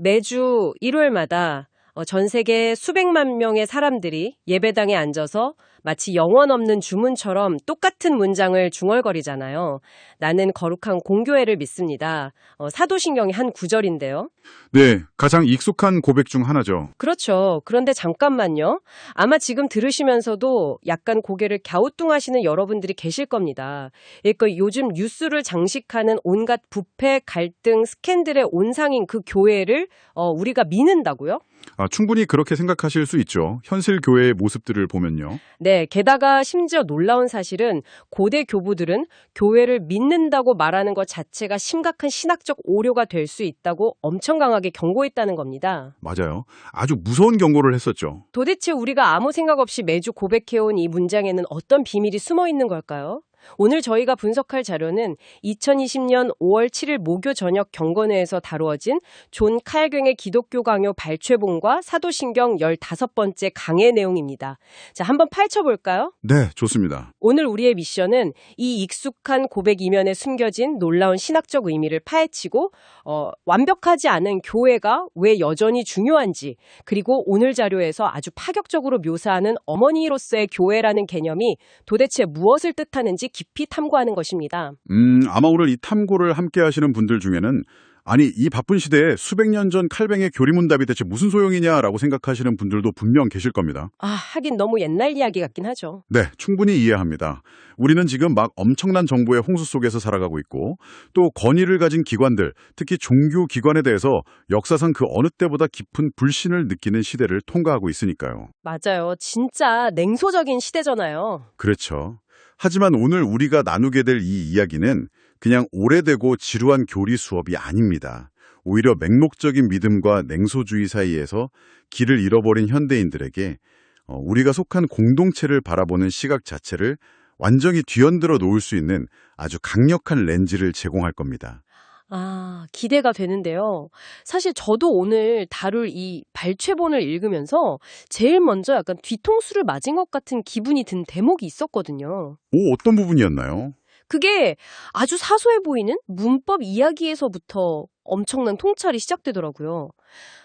매주 일요일마다 전 세계 수백만 명의 사람들이 예배당에 앉아서 마치 영혼 없는 주문처럼 똑같은 문장을 중얼거리잖아요. 나는 거룩한 공교회를 믿습니다. 사도신경의 한 구절인데요. 네, 가장 익숙한 고백 중 하나죠. 그렇죠. 그런데 잠깐만요. 아마 지금 들으시면서도 약간 고개를 갸우뚱하시는 여러분들이 계실 겁니다. 그러니까 요즘 뉴스를 장식하는 온갖 부패, 갈등, 스캔들의 온상인 그 교회를 우리가 미는다고요? 충분히 그렇게 생각하실 수 있죠. 현실 교회의 모습들을 보면요. 네, 게다가 심지어 놀라운 사실은 고대 교부들은 교회를 믿는다고 말하는 것 자체가 심각한 신학적 오류가 될 수 있다고 엄청 강하게 경고했다는 겁니다. 맞아요. 아주 무서운 경고를 했었죠. 도대체 우리가 아무 생각 없이 매주 고백해온 이 문장에는 어떤 비밀이 숨어 있는 걸까요? 오늘 저희가 분석할 자료는 2020년 5월 7일 목요 저녁 경건회에서 다루어진 존 칼경의 기독교 강요 발췌본과 사도신경 15번째 강해 내용입니다. 자, 한번 펼쳐볼까요? 네, 좋습니다. 오늘 우리의 미션은 이 익숙한 고백 이면에 숨겨진 놀라운 신학적 의미를 파헤치고 완벽하지 않은 교회가 왜 여전히 중요한지, 그리고 오늘 자료에서 아주 파격적으로 묘사하는 어머니로서의 교회라는 개념이 도대체 무엇을 뜻하는지 깊이 탐구하는 것입니다. 아마 오늘 이 탐구를 함께 하시는 분들 중에는 아니, 이 바쁜 시대에 수백 년 전 칼뱅의 교리문답이 대체 무슨 소용이냐라고 생각하시는 분들도 분명 계실 겁니다. 하긴 너무 옛날 이야기 같긴 하죠. 네, 충분히 이해합니다. 우리는 지금 막 엄청난 정보의 홍수 속에서 살아가고 있고 또 권위를 가진 기관들, 특히 종교 기관에 대해서 역사상 그 어느 때보다 깊은 불신을 느끼는 시대를 통과하고 있으니까요. 맞아요. 진짜 냉소적인 시대잖아요. 그렇죠. 하지만 오늘 우리가 나누게 될 이 이야기는 그냥 오래되고 지루한 교리 수업이 아닙니다. 오히려 맹목적인 믿음과 냉소주의 사이에서 길을 잃어버린 현대인들에게 우리가 속한 공동체를 바라보는 시각 자체를 완전히 뒤흔들어 놓을 수 있는 아주 강력한 렌즈를 제공할 겁니다. 기대가 되는데요. 사실 저도 오늘 다룰 이 발췌본을 읽으면서 제일 먼저 약간 뒤통수를 맞은 것 같은 기분이 든 대목이 있었거든요. 어떤 부분이었나요? 그게 아주 사소해 보이는 문법 이야기에서부터 엄청난 통찰이 시작되더라고요.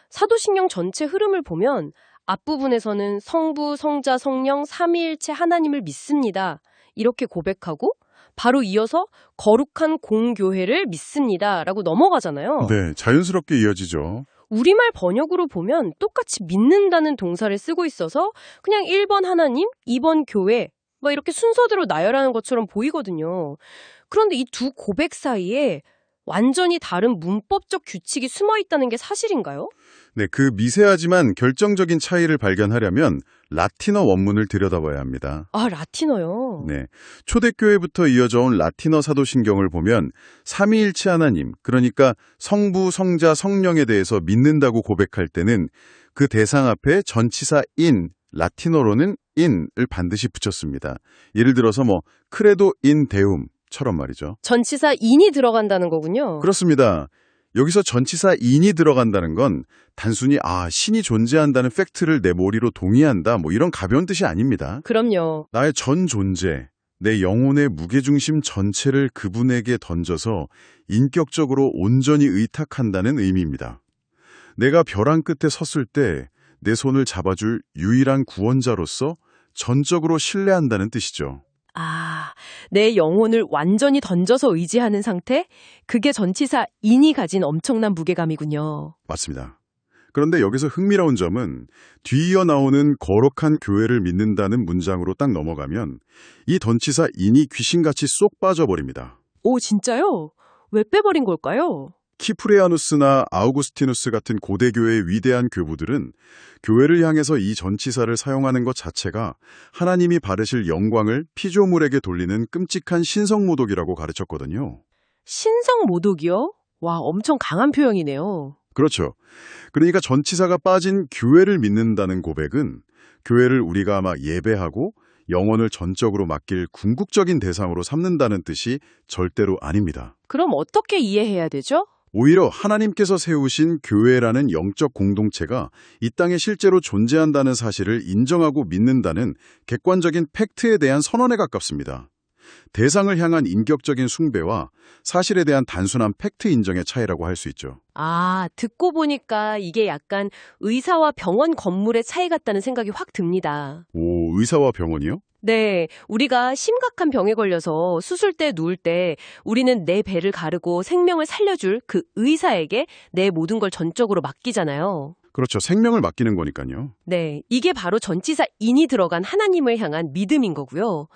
사도신경 전체 흐름을 보면 앞부분에서는 성부, 성자, 성령, 삼위일체 하나님을 믿습니다. 이렇게 고백하고 바로 이어서 거룩한 공교회를 믿습니다. 라고 넘어가잖아요. 네, 자연스럽게 이어지죠. 우리말 번역으로 보면 똑같이 믿는다는 동사를 쓰고 있어서 그냥 1번 하나님, 2번 교회 이렇게 순서대로 나열하는 것처럼 보이거든요. 그런데 이 두 고백 사이에 완전히 다른 문법적 규칙이 숨어 있다는 게 사실인가요? 네, 그 미세하지만 결정적인 차이를 발견하려면 라틴어 원문을 들여다봐야 합니다. 라틴어요? 네, 초대교회부터 이어져 온 라틴어 사도신경을 보면 삼위일체 하나님, 그러니까 성부, 성자, 성령에 대해서 믿는다고 고백할 때는 그 대상 앞에 전치사 인, 라틴어로는 in을 반드시 붙였습니다. 예를 들어서 크레도 인 데움처럼 말이죠. 전치사 in이 들어간다는 거군요. 그렇습니다. 여기서 전치사 in이 들어간다는 건 단순히 신이 존재한다는 팩트를 내 머리로 동의한다 이런 가벼운 뜻이 아닙니다. 그럼요. 나의 전 존재, 내 영혼의 무게중심 전체를 그분에게 던져서 인격적으로 온전히 의탁한다는 의미입니다. 내가 벼랑 끝에 섰을 때 내 손을 잡아줄 유일한 구원자로서 전적으로 신뢰한다는 뜻이죠. 내 영혼을 완전히 던져서 의지하는 상태? 그게 전치사 in이 가진 엄청난 무게감이군요. 맞습니다. 그런데 여기서 흥미로운 점은 뒤이어 나오는 거룩한 교회를 믿는다는 문장으로 딱 넘어가면 이 전치사 in이 귀신같이 쏙 빠져버립니다. 진짜요? 왜 빼버린 걸까요? 키프레아누스나 아우구스티누스 같은 고대교회의 위대한 교부들은 교회를 향해서 이 전치사를 사용하는 것 자체가 하나님이 바르실 영광을 피조물에게 돌리는 끔찍한 신성모독이라고 가르쳤거든요. 신성모독이요? 와, 엄청 강한 표현이네요. 그렇죠. 그러니까 전치사가 빠진 교회를 믿는다는 고백은 교회를 우리가 아마 예배하고 영혼을 전적으로 맡길 궁극적인 대상으로 삼는다는 뜻이 절대로 아닙니다. 그럼 어떻게 이해해야 되죠? 오히려 하나님께서 세우신 교회라는 영적 공동체가 이 땅에 실제로 존재한다는 사실을 인정하고 믿는다는 객관적인 팩트에 대한 선언에 가깝습니다. 대상을 향한 인격적인 숭배와 사실에 대한 단순한 팩트 인정의 차이라고 할 수 있죠. 아, 듣고 보니까 이게 약간 의사와 병원 건물의 차이 같다는 생각이 확 듭니다. 오, 의사와 병원이요? 네, 우리가 심각한 병에 걸려서 수술대에 누울 때 우리는 내 배를 가르고 생명을 살려줄 그 의사에게 내 모든 걸 전적으로 맡기잖아요. 그렇죠. 생명을 맡기는 거니까요. 네, 이게 바로 전치사 인이 들어간 하나님을 향한 믿음인 거고요.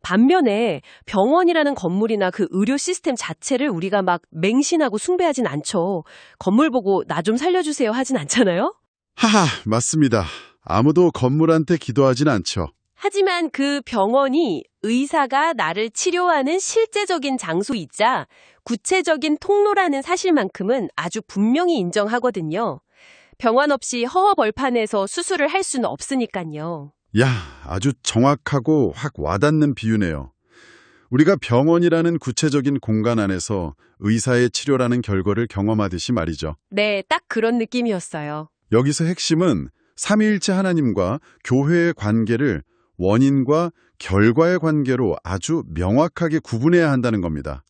반면에 병원이라는 건물이나 그 의료 시스템 자체를 우리가 막 맹신하고 숭배하진 않죠. 건물 보고 나 좀 살려주세요 하진 않잖아요. 하하, 맞습니다. 아무도 건물한테 기도하진 않죠. 하지만 그 병원이 의사가 나를 치료하는 실제적인 장소이자 구체적인 통로라는 사실만큼은 아주 분명히 인정하거든요. 병원 없이 허허벌판에서 수술을 할 수는 없으니까요. 야, 아주 정확하고 확 와닿는 비유네요. 우리가 병원이라는 구체적인 공간 안에서 의사의 치료라는 결과를 경험하듯이 말이죠. 네, 딱 그런 느낌이었어요. 여기서 핵심은 삼위일체 하나님과 교회의 관계를 원인과 결과의 관계로 아주 명확하게 구분해야 한다는 겁니다.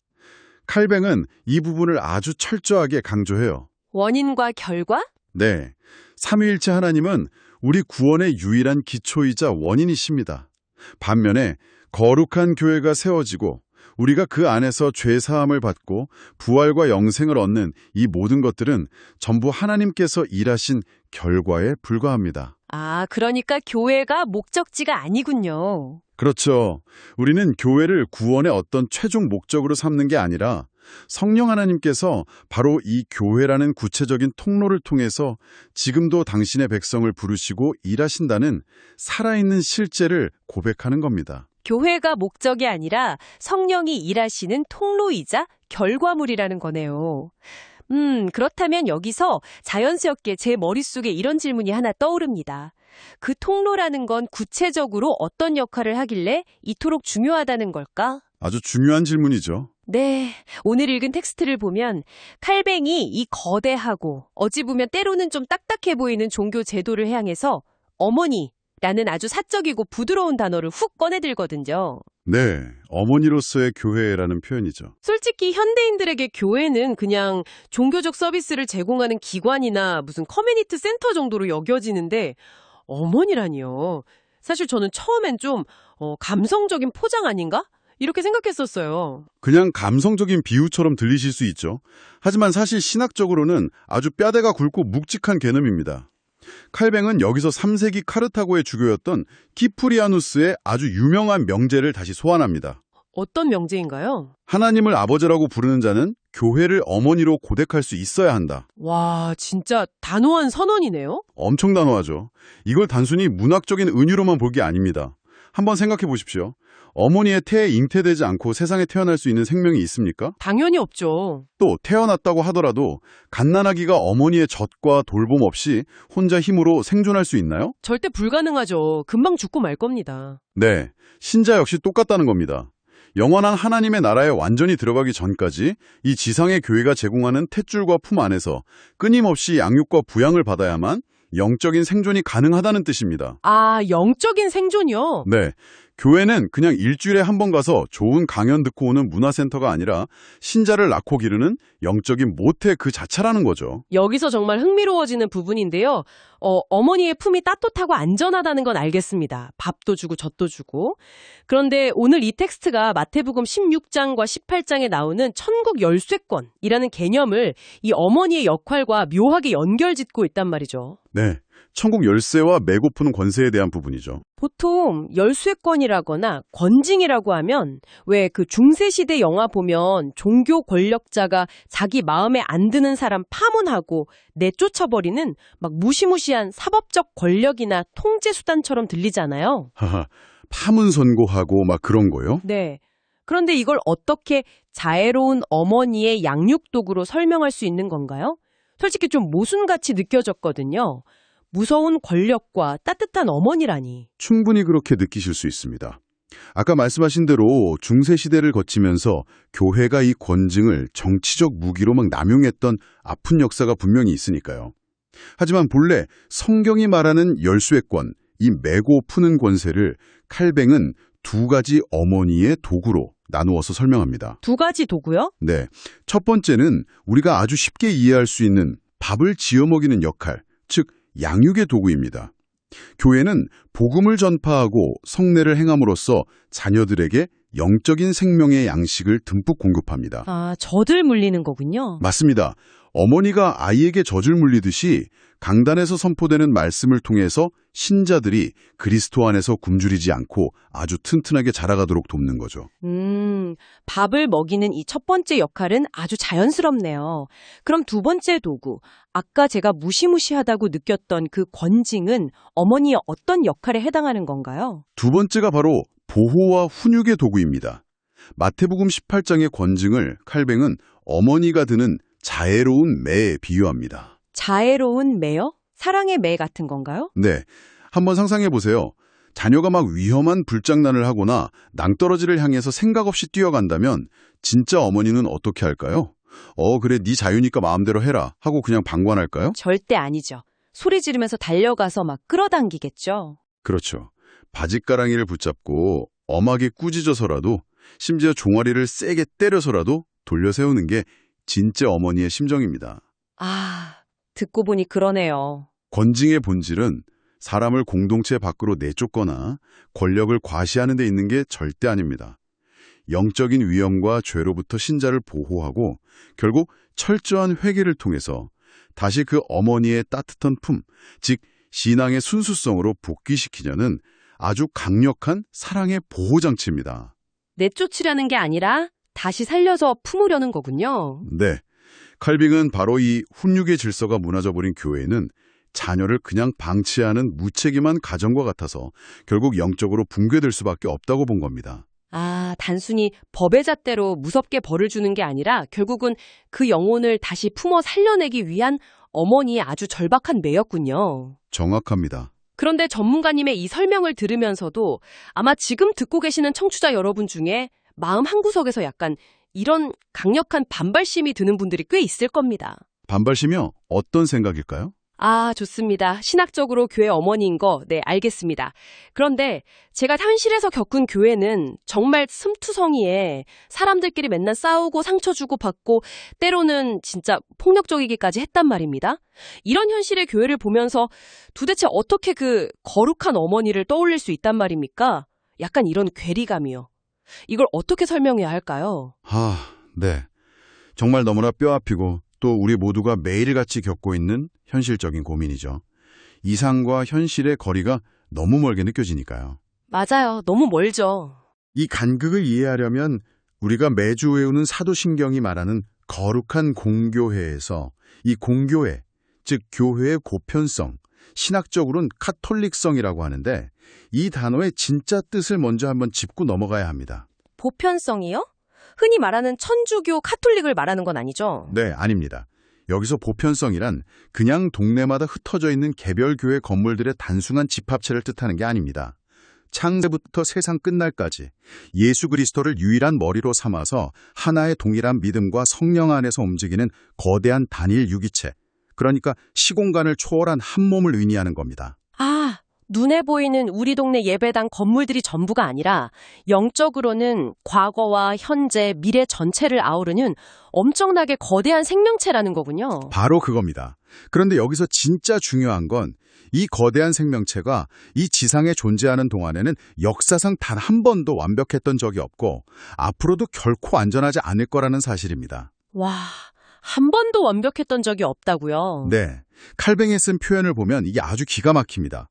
칼뱅은 이 부분을 아주 철저하게 강조해요. 원인과 결과? 네, 삼위일체 하나님은 우리 구원의 유일한 기초이자 원인이십니다. 반면에 거룩한 교회가 세워지고 우리가 그 안에서 죄사함을 받고 부활과 영생을 얻는 이 모든 것들은 전부 하나님께서 일하신 결과에 불과합니다. 아, 그러니까 교회가 목적지가 아니군요. 그렇죠. 우리는 교회를 구원의 어떤 최종 목적으로 삼는 게 아니라 성령 하나님께서 바로 이 교회라는 구체적인 통로를 통해서 지금도 당신의 백성을 부르시고 일하신다는 살아있는 실제를 고백하는 겁니다. 교회가 목적이 아니라 성령이 일하시는 통로이자 결과물이라는 거네요. 그렇다면 여기서 자연스럽게 제 머릿속에 이런 질문이 하나 떠오릅니다. 그 통로라는 건 구체적으로 어떤 역할을 하길래 이토록 중요하다는 걸까? 아주 중요한 질문이죠. 네, 오늘 읽은 텍스트를 보면 칼뱅이 이 거대하고 어찌 보면 때로는 좀 딱딱해 보이는 종교 제도를 향해서 어머니라는 아주 사적이고 부드러운 단어를 훅 꺼내들거든요. 네, 어머니로서의 교회라는 표현이죠. 솔직히 현대인들에게 교회는 그냥 종교적 서비스를 제공하는 기관이나 무슨 커뮤니티 센터 정도로 여겨지는데 어머니라니요. 사실 저는 처음엔 좀 감성적인 포장 아닌가? 이렇게 생각했었어요. 그냥 감성적인 비유처럼 들리실 수 있죠. 하지만 사실 신학적으로는 아주 뼈대가 굵고 묵직한 개념입니다. 칼뱅은 여기서 3세기 카르타고의 주교였던 키프리아누스의 아주 유명한 명제를 다시 소환합니다. 어떤 명제인가요? 하나님을 아버지라고 부르는 자는 교회를 어머니로 고백할 수 있어야 한다. 와, 진짜 단호한 선언이네요. 엄청 단호하죠. 이걸 단순히 문학적인 은유로만 볼 게 아닙니다. 한번 생각해 보십시오. 어머니의 태에 잉태되지 않고 세상에 태어날 수 있는 생명이 있습니까? 당연히 없죠. 또 태어났다고 하더라도 갓난아기가 어머니의 젖과 돌봄 없이 혼자 힘으로 생존할 수 있나요? 절대 불가능하죠. 금방 죽고 말 겁니다. 네, 신자 역시 똑같다는 겁니다. 영원한 하나님의 나라에 완전히 들어가기 전까지 이 지상의 교회가 제공하는 탯줄과 품 안에서 끊임없이 양육과 부양을 받아야만 영적인 생존이 가능하다는 뜻입니다. 아, 영적인 생존이요? 네, 교회는 그냥 일주일에 한 번 가서 좋은 강연 듣고 오는 문화센터가 아니라 신자를 낳고 기르는 영적인 모태 그 자체라는 거죠. 여기서 정말 흥미로워지는 부분인데요. 어머니의 품이 따뜻하고 안전하다는 건 알겠습니다. 밥도 주고 젖도 주고. 그런데 오늘 이 텍스트가 마태복음 16장과 18장에 나오는 천국 열쇠권이라는 개념을 이 어머니의 역할과 묘하게 연결짓고 있단 말이죠. 네, 천국 열쇠와 메고픈 권세에 대한 부분이죠. 보통 열쇠권이라거나 권징이라고 하면 왜 그 중세시대 영화 보면 종교 권력자가 자기 마음에 안 드는 사람 파문하고 내쫓아버리는 막 무시무시한 사법적 권력이나 통제 수단처럼 들리잖아요. 하하, 파문 선고하고 막 그런 거요? 네. 그런데 이걸 어떻게 자애로운 어머니의 양육 도구로 설명할 수 있는 건가요? 솔직히 좀 모순같이 느껴졌거든요. 무서운 권력과 따뜻한 어머니라니. 충분히 그렇게 느끼실 수 있습니다. 아까 말씀하신 대로 중세시대를 거치면서 교회가 이 권징을 정치적 무기로 막 남용했던 아픈 역사가 분명히 있으니까요. 하지만 본래 성경이 말하는 열쇠권, 이 메고 푸는 권세를 칼뱅은 두 가지 어머니의 도구로 나누어서 설명합니다. 두 가지 도구요? 네. 첫 번째는 우리가 아주 쉽게 이해할 수 있는 밥을 지어 먹이는 역할, 즉 양육의 도구입니다. 교회는 복음을 전파하고 성례를 행함으로써 자녀들에게 영적인 생명의 양식을 듬뿍 공급합니다. 아, 젖을 물리는 거군요. 맞습니다. 어머니가 아이에게 젖을 물리듯이 강단에서 선포되는 말씀을 통해서 신자들이 그리스도 안에서 굶주리지 않고 아주 튼튼하게 자라가도록 돕는 거죠. 밥을 먹이는 이 첫 번째 역할은 아주 자연스럽네요. 그럼 두 번째 도구, 아까 제가 무시무시하다고 느꼈던 그 권징은 어머니의 어떤 역할에 해당하는 건가요? 두 번째가 바로 보호와 훈육의 도구입니다. 마태복음 18장의 권징을 칼뱅은 어머니가 드는 자애로운 매에 비유합니다. 자애로운 매요? 사랑의 매 같은 건가요? 네, 한번 상상해 보세요. 자녀가 막 위험한 불장난을 하거나 낭떠러지를 향해서 생각 없이 뛰어간다면 진짜 어머니는 어떻게 할까요? 그래, 네 자유니까 마음대로 해라 하고 그냥 방관할까요? 절대 아니죠. 소리 지르면서 달려가서 막 끌어당기겠죠. 그렇죠. 바짓가랑이를 붙잡고 엄하게 꾸짖어서라도, 심지어 종아리를 세게 때려서라도 돌려 세우는 게 진짜 어머니의 심정입니다. 아, 듣고 보니 그러네요. 권징의 본질은 사람을 공동체 밖으로 내쫓거나 권력을 과시하는 데 있는 게 절대 아닙니다. 영적인 위험과 죄로부터 신자를 보호하고 결국 철저한 회개를 통해서 다시 그 어머니의 따뜻한 품, 즉 신앙의 순수성으로 복귀시키려는 아주 강력한 사랑의 보호장치입니다. 내쫓으려는 게 아니라 다시 살려서 품으려는 거군요. 네, 칼빙은 바로 이 훈육의 질서가 무너져버린 교회는 자녀를 그냥 방치하는 무책임한 가정과 같아서 결국 영적으로 붕괴될 수밖에 없다고 본 겁니다. 아, 단순히 법의 잣대로 무섭게 벌을 주는 게 아니라 결국은 그 영혼을 다시 품어 살려내기 위한 어머니의 아주 절박한 매였군요. 정확합니다. 그런데 전문가님의 이 설명을 들으면서도 아마 지금 듣고 계시는 청취자 여러분 중에 마음 한구석에서 약간 이런 강력한 반발심이 드는 분들이 꽤 있을 겁니다. 반발심이요? 어떤 생각일까요? 아, 좋습니다. 신학적으로 교회 어머니인 거, 네, 알겠습니다. 그런데 제가 현실에서 겪은 교회는 정말 슴투성이에 사람들끼리 맨날 싸우고 상처 주고 받고 때로는 진짜 폭력적이기까지 했단 말입니다. 이런 현실의 교회를 보면서 도대체 어떻게 그 거룩한 어머니를 떠올릴 수 있단 말입니까? 약간 이런 괴리감이요. 이걸 어떻게 설명해야 할까요? 네. 정말 너무나 뼈아프고 또 우리 모두가 매일같이 겪고 있는 현실적인 고민이죠. 이상과 현실의 거리가 너무 멀게 느껴지니까요. 맞아요. 너무 멀죠. 이 간극을 이해하려면 우리가 매주 외우는 사도신경이 말하는 거룩한 공교회에서 이 공교회, 즉 교회의 보편성, 신학적으로는 카톨릭성이라고 하는데 이 단어의 진짜 뜻을 먼저 한번 짚고 넘어가야 합니다. 보편성이요? 흔히 말하는 천주교 카톨릭을 말하는 건 아니죠? 네, 아닙니다. 여기서 보편성이란 그냥 동네마다 흩어져 있는 개별 교회 건물들의 단순한 집합체를 뜻하는 게 아닙니다. 창세부터 세상 끝날까지 예수 그리스도를 유일한 머리로 삼아서 하나의 동일한 믿음과 성령 안에서 움직이는 거대한 단일 유기체, 그러니까 시공간을 초월한 한 몸을 의미하는 겁니다. 아, 눈에 보이는 우리 동네 예배당 건물들이 전부가 아니라 영적으로는 과거와 현재, 미래 전체를 아우르는 엄청나게 거대한 생명체라는 거군요. 바로 그겁니다. 그런데 여기서 진짜 중요한 건 이 거대한 생명체가 이 지상에 존재하는 동안에는 역사상 단 한 번도 완벽했던 적이 없고 앞으로도 결코 안전하지 않을 거라는 사실입니다. 와, 한 번도 완벽했던 적이 없다고요? 네, 칼뱅에 쓴 표현을 보면 이게 아주 기가 막힙니다.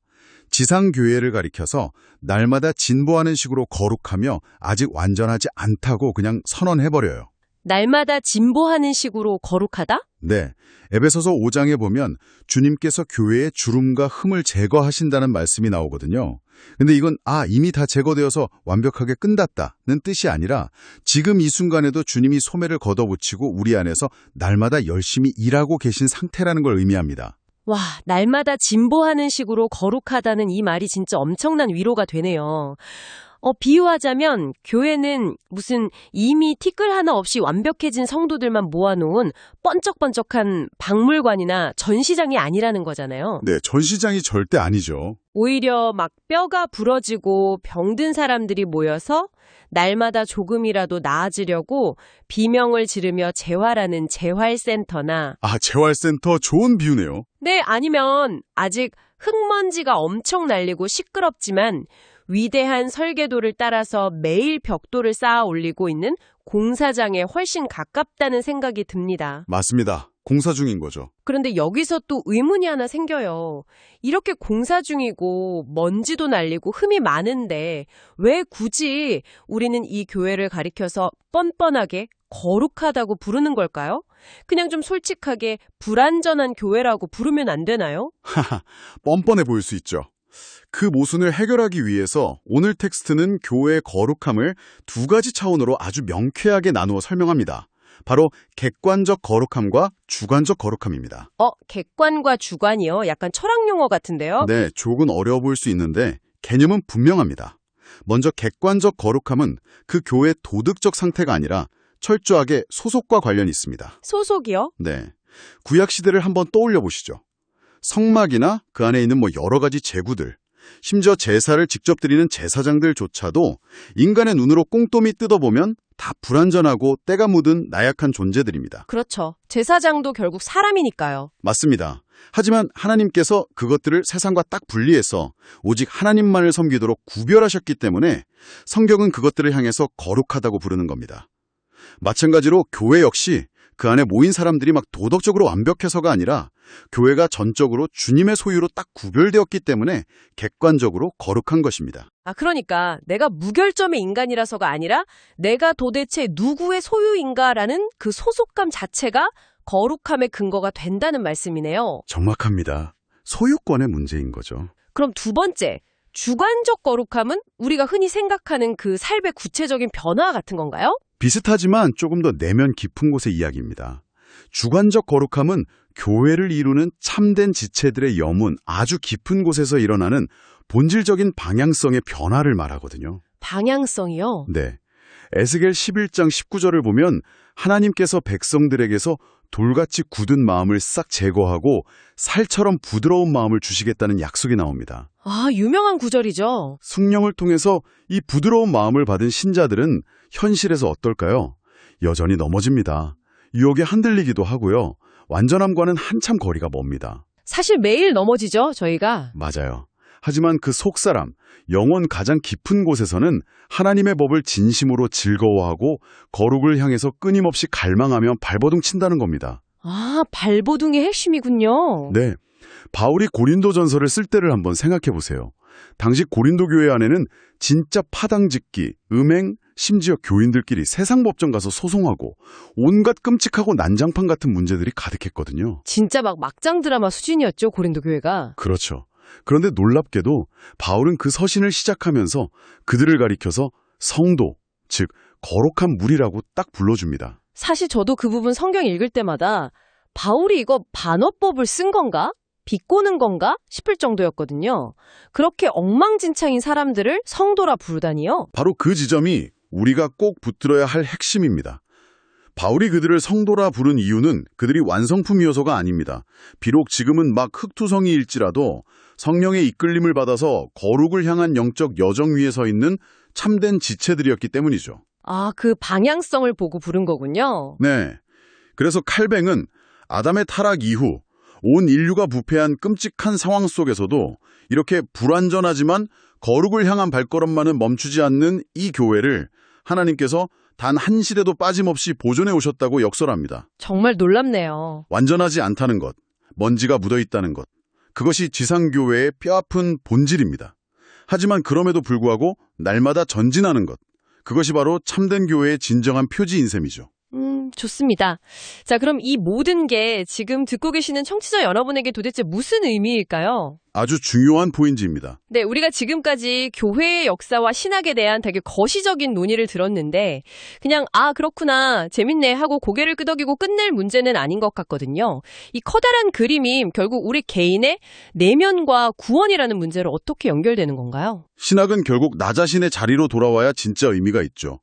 지상교회를 가리켜서 날마다 진보하는 식으로 거룩하며 아직 완전하지 않다고 그냥 선언해버려요. 날마다 진보하는 식으로 거룩하다? 네, 에베소서 5장에 보면 주님께서 교회의 주름과 흠을 제거하신다는 말씀이 나오거든요. 근데 이건 이미 다 제거되어서 완벽하게 끝났다는 뜻이 아니라 지금 이 순간에도 주님이 소매를 걷어붙이고 우리 안에서 날마다 열심히 일하고 계신 상태라는 걸 의미합니다. 와, 날마다 진보하는 식으로 거룩하다는 이 말이 진짜 엄청난 위로가 되네요. 비유하자면 교회는 무슨 이미 티끌 하나 없이 완벽해진 성도들만 모아놓은 번쩍번쩍한 박물관이나 전시장이 아니라는 거잖아요. 네, 전시장이 절대 아니죠. 오히려 막 뼈가 부러지고 병든 사람들이 모여서 날마다 조금이라도 나아지려고 비명을 지르며 재활하는 재활센터나 재활센터 좋은 비유네요. 네, 아니면 아직 흙먼지가 엄청 날리고 시끄럽지만 위대한 설계도를 따라서 매일 벽돌을 쌓아 올리고 있는 공사장에 훨씬 가깝다는 생각이 듭니다. 맞습니다. 공사 중인 거죠. 그런데 여기서 또 의문이 하나 생겨요. 이렇게 공사 중이고 먼지도 날리고 흠이 많은데 왜 굳이 우리는 이 교회를 가리켜서 뻔뻔하게 거룩하다고 부르는 걸까요? 그냥 좀 솔직하게 불완전한 교회라고 부르면 안 되나요? 뻔뻔해 보일 수 있죠. 그 모순을 해결하기 위해서 오늘 텍스트는 교회의 거룩함을 두 가지 차원으로 아주 명쾌하게 나누어 설명합니다. 바로 객관적 거룩함과 주관적 거룩함입니다. 객관과 주관이요? 약간 철학 용어 같은데요? 네, 조금 어려워 보일 수 있는데 개념은 분명합니다. 먼저 객관적 거룩함은 그 교회의 도덕적 상태가 아니라 철저하게 소속과 관련이 있습니다. 소속이요? 네, 구약 시대를 한번 떠올려 보시죠. 성막이나 그 안에 있는 여러 가지 제구들, 심지어 제사를 직접 드리는 제사장들조차도 인간의 눈으로 꼼꼼히 뜯어보면 다 불완전하고 때가 묻은 나약한 존재들입니다. 그렇죠. 제사장도 결국 사람이니까요. 맞습니다. 하지만 하나님께서 그것들을 세상과 딱 분리해서 오직 하나님만을 섬기도록 구별하셨기 때문에 성경은 그것들을 향해서 거룩하다고 부르는 겁니다. 마찬가지로 교회 역시 그 안에 모인 사람들이 막 도덕적으로 완벽해서가 아니라 교회가 전적으로 주님의 소유로 딱 구별되었기 때문에 객관적으로 거룩한 것입니다. 그러니까 내가 무결점의 인간이라서가 아니라 내가 도대체 누구의 소유인가라는 그 소속감 자체가 거룩함의 근거가 된다는 말씀이네요. 정확합니다. 소유권의 문제인 거죠. 그럼 두 번째, 주관적 거룩함은 우리가 흔히 생각하는 그 삶의 구체적인 변화 같은 건가요? 비슷하지만 조금 더 내면 깊은 곳의 이야기입니다. 주관적 거룩함은 교회를 이루는 참된 지체들의 여문, 아주 깊은 곳에서 일어나는 본질적인 방향성의 변화를 말하거든요. 방향성이요? 네. 에스겔 11장 19절을 보면 하나님께서 백성들에게서 돌같이 굳은 마음을 싹 제거하고 살처럼 부드러운 마음을 주시겠다는 약속이 나옵니다. 유명한 구절이죠. 성령을 통해서 이 부드러운 마음을 받은 신자들은 현실에서 어떨까요? 여전히 넘어집니다. 유혹에 흔들리기도 하고요. 완전함과는 한참 거리가 멉니다. 사실 매일 넘어지죠, 저희가. 맞아요. 하지만 그 속사람, 영혼 가장 깊은 곳에서는 하나님의 법을 진심으로 즐거워하고 거룩을 향해서 끊임없이 갈망하며 발버둥 친다는 겁니다. 발버둥의 핵심이군요. 네. 바울이 고린도전서를 쓸 때를 한번 생각해 보세요. 당시 고린도 교회 안에는 진짜 파당짓기, 음행, 심지어 교인들끼리 세상 법정 가서 소송하고 온갖 끔찍하고 난장판 같은 문제들이 가득했거든요. 진짜 막장 드라마 수준이었죠, 고린도 교회가. 그렇죠. 그런데 놀랍게도 바울은 그 서신을 시작하면서 그들을 가리켜서 성도, 즉 거룩한 무리라고 딱 불러줍니다. 사실 저도 그 부분 성경 읽을 때마다 바울이 이거 반어법을 쓴 건가? 비꼬는 건가? 싶을 정도였거든요. 그렇게 엉망진창인 사람들을 성도라 부르다니요? 바로 그 지점이 우리가 꼭 붙들어야 할 핵심입니다. 바울이 그들을 성도라 부른 이유는 그들이 완성품이어서가 아닙니다. 비록 지금은 막 흙투성이일지라도 성령의 이끌림을 받아서 거룩을 향한 영적 여정 위에 서 있는 참된 지체들이었기 때문이죠. 그 방향성을 보고 부른 거군요. 네. 그래서 칼뱅은 아담의 타락 이후 온 인류가 부패한 끔찍한 상황 속에서도 이렇게 불완전하지만 거룩을 향한 발걸음만은 멈추지 않는 이 교회를 하나님께서 단 한 시대도 빠짐없이 보존해 오셨다고 역설합니다. 정말 놀랍네요. 완전하지 않다는 것, 먼지가 묻어있다는 것, 그것이 지상교회의 뼈아픈 본질입니다. 하지만 그럼에도 불구하고 날마다 전진하는 것, 그것이 바로 참된 교회의 진정한 표지인 셈이죠. 좋습니다. 자, 그럼 이 모든 게 지금 듣고 계시는 청취자 여러분에게 도대체 무슨 의미일까요? 아주 중요한 포인트입니다. 네, 우리가 지금까지 교회의 역사와 신학에 대한 되게 거시적인 논의를 들었는데 그냥 그렇구나, 재밌네 하고 고개를 끄덕이고 끝낼 문제는 아닌 것 같거든요. 이 커다란 그림이 결국 우리 개인의 내면과 구원이라는 문제로 어떻게 연결되는 건가요? 신학은 결국 나 자신의 자리로 돌아와야 진짜 의미가 있죠.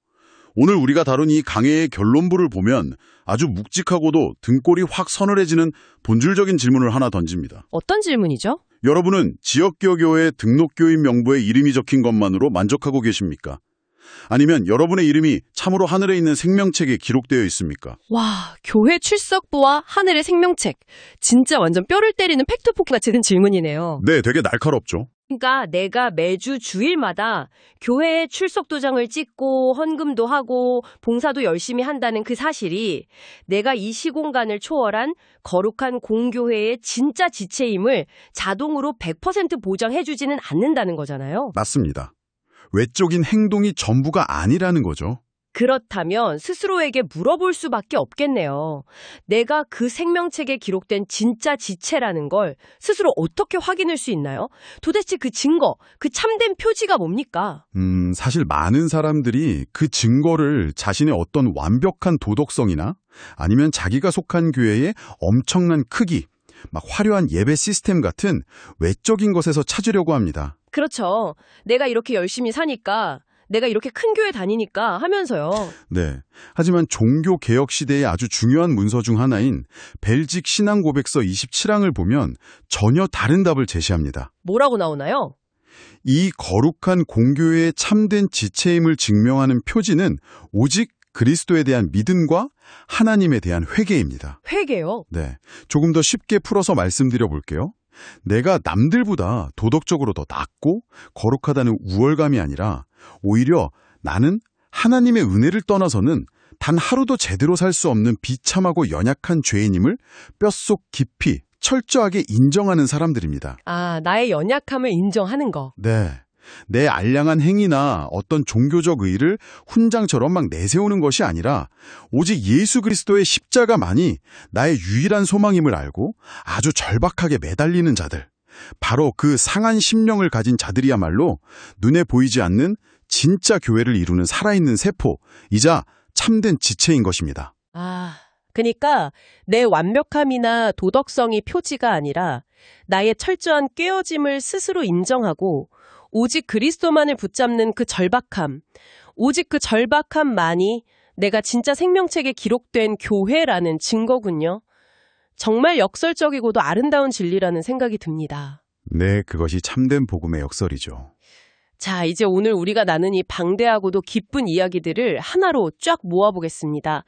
오늘 우리가 다룬 이 강해의 결론부를 보면 아주 묵직하고도 등골이 확 서늘해지는 본질적인 질문을 하나 던집니다. 어떤 질문이죠? 여러분은 지역교회 등록교인 명부에 이름이 적힌 것만으로 만족하고 계십니까? 아니면 여러분의 이름이 참으로 하늘에 있는 생명책에 기록되어 있습니까? 와, 교회 출석부와 하늘의 생명책. 진짜 완전 뼈를 때리는 팩트포크 같은 질문이네요. 네, 되게 날카롭죠. 그러니까 내가 매주 주일마다 교회에 출석 도장을 찍고 헌금도 하고 봉사도 열심히 한다는 그 사실이 내가 이 시공간을 초월한 거룩한 공교회의 진짜 지체임을 자동으로 100% 보장해주지는 않는다는 거잖아요. 맞습니다. 외적인 행동이 전부가 아니라는 거죠. 그렇다면 스스로에게 물어볼 수밖에 없겠네요. 내가 그 생명책에 기록된 진짜 지체라는 걸 스스로 어떻게 확인할 수 있나요? 도대체 그 증거, 그 참된 표지가 뭡니까? 사실 많은 사람들이 그 증거를 자신의 어떤 완벽한 도덕성이나 아니면 자기가 속한 교회의 엄청난 크기, 막 화려한 예배 시스템 같은 외적인 것에서 찾으려고 합니다. 그렇죠. 내가 이렇게 열심히 사니까, 내가 이렇게 큰 교회 다니니까 하면서요. 네. 하지만 종교개혁 시대의 아주 중요한 문서 중 하나인 벨직 신앙고백서 27항을 보면 전혀 다른 답을 제시합니다. 뭐라고 나오나요? 이 거룩한 공교회의 참된 지체임을 증명하는 표지는 오직 그리스도에 대한 믿음과 하나님에 대한 회개입니다. 회개요? 네. 조금 더 쉽게 풀어서 말씀드려 볼게요. 내가 남들보다 도덕적으로 더 낫고 거룩하다는 우월감이 아니라 오히려 나는 하나님의 은혜를 떠나서는 단 하루도 제대로 살 수 없는 비참하고 연약한 죄인임을 뼛속 깊이 철저하게 인정하는 사람들입니다. 나의 연약함을 인정하는 거. 네. 내 알량한 행위나 어떤 종교적 의의를 훈장처럼 막 내세우는 것이 아니라 오직 예수 그리스도의 십자가만이 나의 유일한 소망임을 알고 아주 절박하게 매달리는 자들. 바로 그 상한 심령을 가진 자들이야말로 눈에 보이지 않는 진짜 교회를 이루는 살아있는 세포이자 참된 지체인 것입니다. 그러니까 내 완벽함이나 도덕성이 표지가 아니라 나의 철저한 깨어짐을 스스로 인정하고 오직 그리스도만을 붙잡는 그 절박함, 오직 그 절박함만이 내가 진짜 생명책에 기록된 교회라는 증거군요. 정말 역설적이고도 아름다운 진리라는 생각이 듭니다. 네, 그것이 참된 복음의 역설이죠. 자, 이제 오늘 우리가 나눈 이 방대하고도 기쁜 이야기들을 하나로 쫙 모아보겠습니다.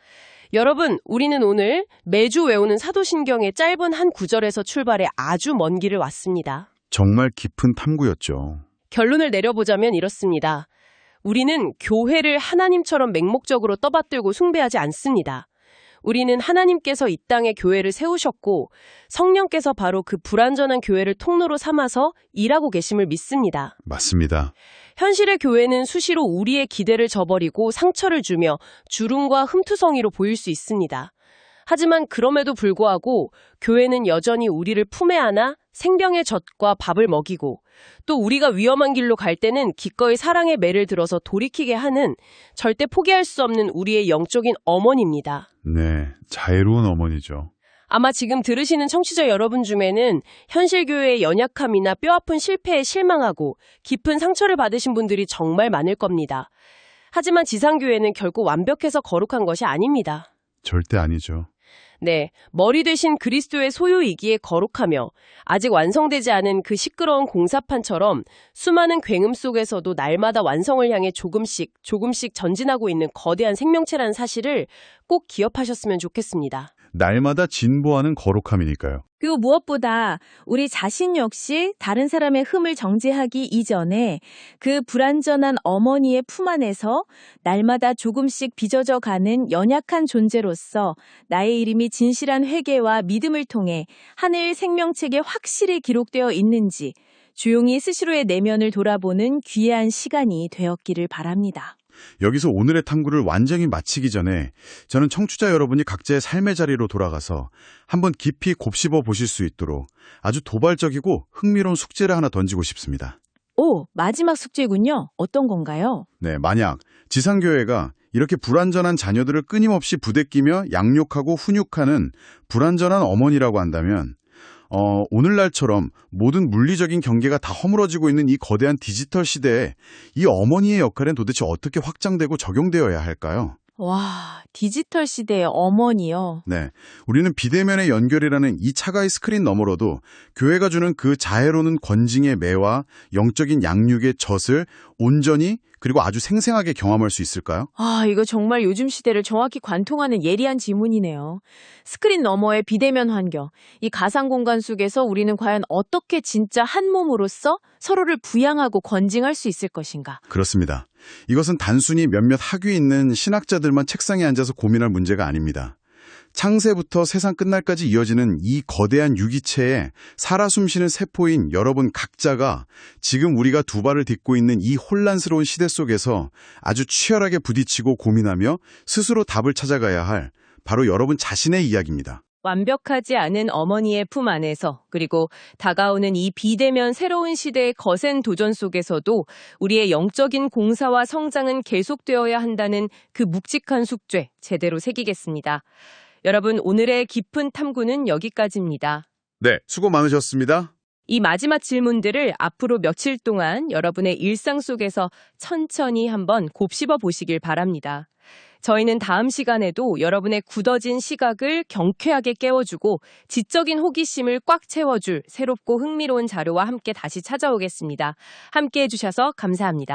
여러분, 우리는 오늘 매주 외우는 사도신경의 짧은 한 구절에서 출발해 아주 먼 길을 왔습니다. 정말 깊은 탐구였죠. 결론을 내려보자면 이렇습니다. 우리는 교회를 하나님처럼 맹목적으로 떠받들고 숭배하지 않습니다. 우리는 하나님께서 이 땅에 교회를 세우셨고 성령께서 바로 그 불완전한 교회를 통로로 삼아서 일하고 계심을 믿습니다. 맞습니다. 현실의 교회는 수시로 우리의 기대를 저버리고 상처를 주며 주름과 흠투성이로 보일 수 있습니다. 하지만 그럼에도 불구하고 교회는 여전히 우리를 품에 안아 생명의 젖과 밥을 먹이고 또 우리가 위험한 길로 갈 때는 기꺼이 사랑의 매를 들어서 돌이키게 하는 절대 포기할 수 없는 우리의 영적인 어머니입니다. 네, 자애로운 어머니죠. 아마 지금 들으시는 청취자 여러분 중에는 현실 교회의 연약함이나 뼈아픈 실패에 실망하고 깊은 상처를 받으신 분들이 정말 많을 겁니다. 하지만 지상교회는 결국 완벽해서 거룩한 것이 아닙니다. 절대 아니죠. 네, 머리 대신 그리스도의 소유이기에 거룩하며 아직 완성되지 않은 그 시끄러운 공사판처럼 수많은 굉음 속에서도 날마다 완성을 향해 조금씩 전진하고 있는 거대한 생명체라는 사실을 꼭 기억하셨으면 좋겠습니다. 날마다 진보하는 거룩함이니까요. 그리고 무엇보다 우리 자신 역시 다른 사람의 흠을 정죄하기 이전에 그 불완전한 어머니의 품 안에서 날마다 조금씩 빚어져 가는 연약한 존재로서 나의 이름이 진실한 회개와 믿음을 통해 하늘 생명책에 확실히 기록되어 있는지 조용히 스스로의 내면을 돌아보는 귀한 시간이 되었기를 바랍니다. 여기서 오늘의 탐구를 완전히 마치기 전에 저는 청취자 여러분이 각자의 삶의 자리로 돌아가서 한번 깊이 곱씹어 보실 수 있도록 아주 도발적이고 흥미로운 숙제를 하나 던지고 싶습니다. 오, 마지막 숙제군요. 어떤 건가요? 네, 만약 지상교회가 이렇게 불완전한 자녀들을 끊임없이 부대끼며 양육하고 훈육하는 불완전한 어머니라고 한다면 오늘날처럼 모든 물리적인 경계가 다 허물어지고 있는 이 거대한 디지털 시대에 이 어머니의 역할은 도대체 어떻게 확장되고 적용되어야 할까요? 와, 디지털 시대의 어머니요. 네, 우리는 비대면의 연결이라는 이 차가의 스크린 너머로도 교회가 주는 그 자애로는 권징의 매와 영적인 양육의 젖을 온전히 그리고 아주 생생하게 경험할 수 있을까요? 아, 이거 정말 요즘 시대를 정확히 관통하는 예리한 질문이네요. 스크린 너머의 비대면 환경, 이 가상 공간 속에서 우리는 과연 어떻게 진짜 한 몸으로서 서로를 부양하고 건징할 수 있을 것인가? 그렇습니다. 이것은 단순히 몇몇 학위 있는 신학자들만 책상에 앉아서 고민할 문제가 아닙니다. 창세부터 세상 끝날까지 이어지는 이 거대한 유기체에 살아 숨쉬는 세포인 여러분 각자가 지금 우리가 두 발을 딛고 있는 이 혼란스러운 시대 속에서 아주 치열하게 부딪히고 고민하며 스스로 답을 찾아가야 할 바로 여러분 자신의 이야기입니다. 완벽하지 않은 어머니의 품 안에서 그리고 다가오는 이 비대면 새로운 시대의 거센 도전 속에서도 우리의 영적인 공사와 성장은 계속되어야 한다는 그 묵직한 숙제 제대로 새기겠습니다. 여러분, 오늘의 깊은 탐구는 여기까지입니다. 네, 수고 많으셨습니다. 이 마지막 질문들을 앞으로 며칠 동안 여러분의 일상 속에서 천천히 한번 곱씹어 보시길 바랍니다. 저희는 다음 시간에도 여러분의 굳어진 시각을 경쾌하게 깨워주고 지적인 호기심을 꽉 채워줄 새롭고 흥미로운 자료와 함께 다시 찾아오겠습니다. 함께해 주셔서 감사합니다.